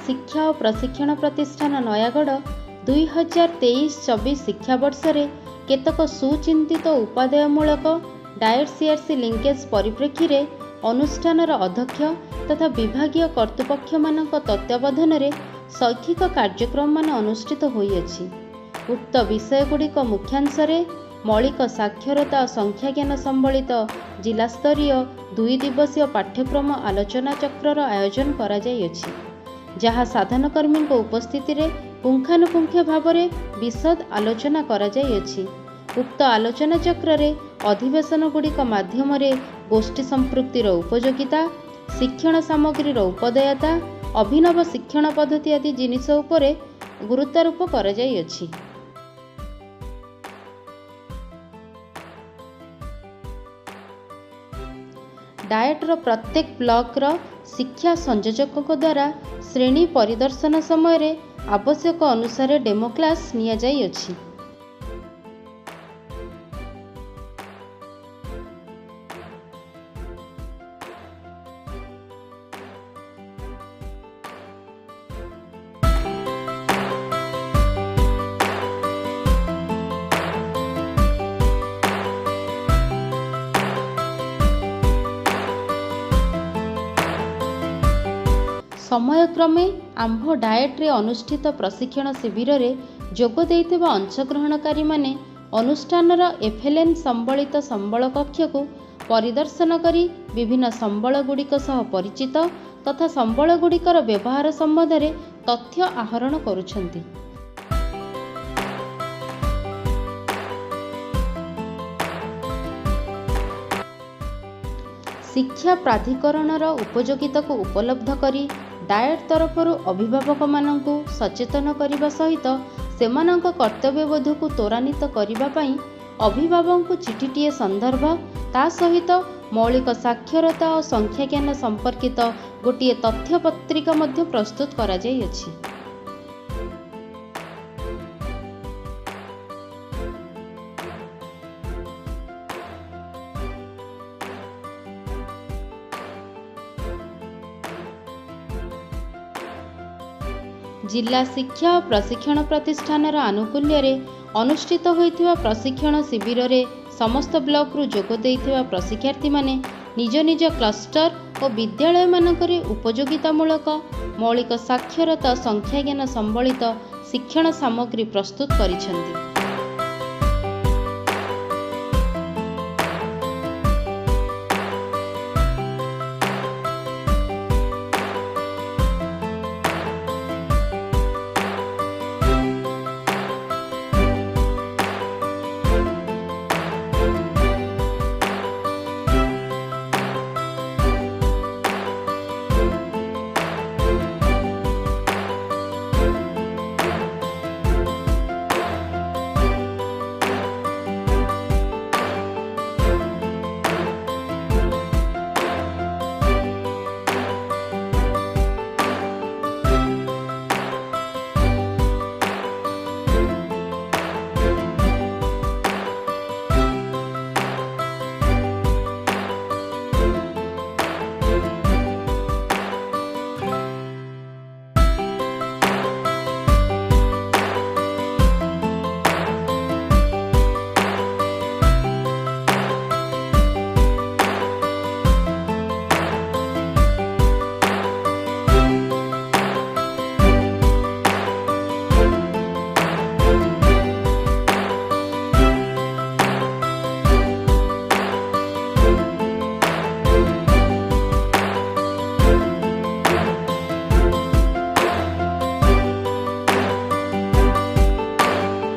ଶିକ୍ଷା ଓ ପ୍ରଶିକ୍ଷଣ ପ୍ରତିଷ୍ଠାନ ନୟାଗଡ଼ 2023-24 ଶିକ୍ଷାବର୍ଷରେ କେତେକ ସୁଚିନ୍ତିତ ଉପାଦେୟମୂଳକ ଡାଏଟ୍ ସିଆର୍ସି ଲିଙ୍କେଜ୍ ପରିପ୍ରେକ୍ଷୀରେ ଅନୁଷ୍ଠାନର ଅଧ୍ୟକ୍ଷ ତଥା ବିଭାଗୀୟ କର୍ତ୍ତୃପକ୍ଷମାନଙ୍କ ତତ୍ତ୍ୱାବଧାନରେ ଶୈକ୍ଷିକ କାର୍ଯ୍ୟକ୍ରମମାନ ଅନୁଷ୍ଠିତ ହୋଇଅଛି। ଉକ୍ତ ବିଷୟଗୁଡ଼ିକ ମୁଖ୍ୟାଂଶରେ ମୌଳିକ ସାକ୍ଷରତା ଓ ସଂଖ୍ୟାଜ୍ଞାନ ସମ୍ବଳିତ ଜିଲ୍ଲାସ୍ତରୀୟ 2 ଦିବସୀୟ ପାଠ୍ୟକ୍ରମ ଆଲୋଚନା ଚକ୍ରର ଆୟୋଜନ କରାଯାଇଅଛି, ଯାହା ସାଧନକର୍ମୀଙ୍କ ଉପସ୍ଥିତିରେ ପୁଙ୍ଖାନୁପୁଙ୍ଖ ଭାବରେ ବିଶଦ ଆଲୋଚନା କରାଯାଇଅଛି। ଉକ୍ତ ଆଲୋଚନା ଚକ୍ରରେ ଅଧିବେଶନଗୁଡ଼ିକ ମାଧ୍ୟମରେ ଗୋଷ୍ଠୀ ସମ୍ପୃକ୍ତିର ଉପଯୋଗିତା, ଶିକ୍ଷଣ ସାମଗ୍ରୀର ଉପଦେୟତା, ଅଭିନବ ଶିକ୍ଷଣ ପଦ୍ଧତି ଆଦି ଜିନିଷ ଉପରେ ଗୁରୁତ୍ୱାରୋପ କରାଯାଇଅଛି। ଡାଏଟ୍ର ପ୍ରତ୍ୟେକ ବ୍ଲକର ଶିକ୍ଷା ସଂଯୋଜକଙ୍କ ଦ୍ୱାରା ଶ୍ରେଣୀ ପରିଦର୍ଶନ ସମୟରେ ଆବଶ୍ୟକ ଅନୁସାରେ ଡେମୋ କ୍ଲାସ୍ ନିଆଯାଇଅଛି। ସମୟକ୍ରମେ ଆମ୍ଭ ଡାଏଟ୍ରେ ଅନୁଷ୍ଠିତ ପ୍ରଶିକ୍ଷଣ ଶିବିରରେ ଯୋଗ ଦେଇଥିବା ଅଂଶଗ୍ରହଣକାରୀମାନେ ଅନୁଷ୍ଠାନର FLN ସମ୍ବଳିତ ସମ୍ବଳ କକ୍ଷକୁ ପରିଦର୍ଶନ କରି ବିଭିନ୍ନ ସମ୍ବଳଗୁଡ଼ିକ ସହ ପରିଚିତ ତଥା ସମ୍ବଳଗୁଡ଼ିକର ବ୍ୟବହାର ସମ୍ବନ୍ଧରେ ତଥ୍ୟ ଆହରଣ କରୁଛନ୍ତି। ଶିକ୍ଷା ପ୍ରାଧିକରଣର ଉପଯୋଗିତାକୁ ଉପଲବ୍ଧ କରି ଡାଏଟ୍ ତରଫରୁ ଅଭିଭାବକମାନଙ୍କୁ ସଚେତନ କରିବା ସହିତ ସେମାନଙ୍କ କର୍ତ୍ତବ୍ୟବୋଧକୁ ତ୍ୱରାନ୍ୱିତ କରିବା ପାଇଁ ଅଭିଭାବକଙ୍କୁ ଚିଠିଟିଏ ସନ୍ଦର୍ଭ ତା ସହିତ ମୌଳିକ ସାକ୍ଷରତା ଓ ସଂଖ୍ୟାଜ୍ଞାନ ସମ୍ପର୍କିତ ଗୋଟିଏ ତଥ୍ୟ ପତ୍ରିକା ମଧ୍ୟ ପ୍ରସ୍ତୁତ କରାଯାଇଅଛି। ଜିଲ୍ଲା ଶିକ୍ଷା ଓ ପ୍ରଶିକ୍ଷଣ ପ୍ରତିଷ୍ଠାନର ଆନୁକୂଲ୍ୟରେ ଅନୁଷ୍ଠିତ ହୋଇଥିବା ପ୍ରଶିକ୍ଷଣ ଶିବିରରେ ସମସ୍ତ ବ୍ଲକରୁ ଯୋଗ ଦେଇଥିବା ପ୍ରଶିକ୍ଷାର୍ଥୀମାନେ ନିଜ ନିଜ କ୍ଲଷ୍ଟର ଓ ବିଦ୍ୟାଳୟମାନଙ୍କରେ ଉପଯୋଗିତାମୂଳକ ମୌଳିକ ସାକ୍ଷରତା ସଂଖ୍ୟାଜ୍ଞାନ ସମ୍ବଳିତ ଶିକ୍ଷଣ ସାମଗ୍ରୀ ପ୍ରସ୍ତୁତ କରିଛନ୍ତି।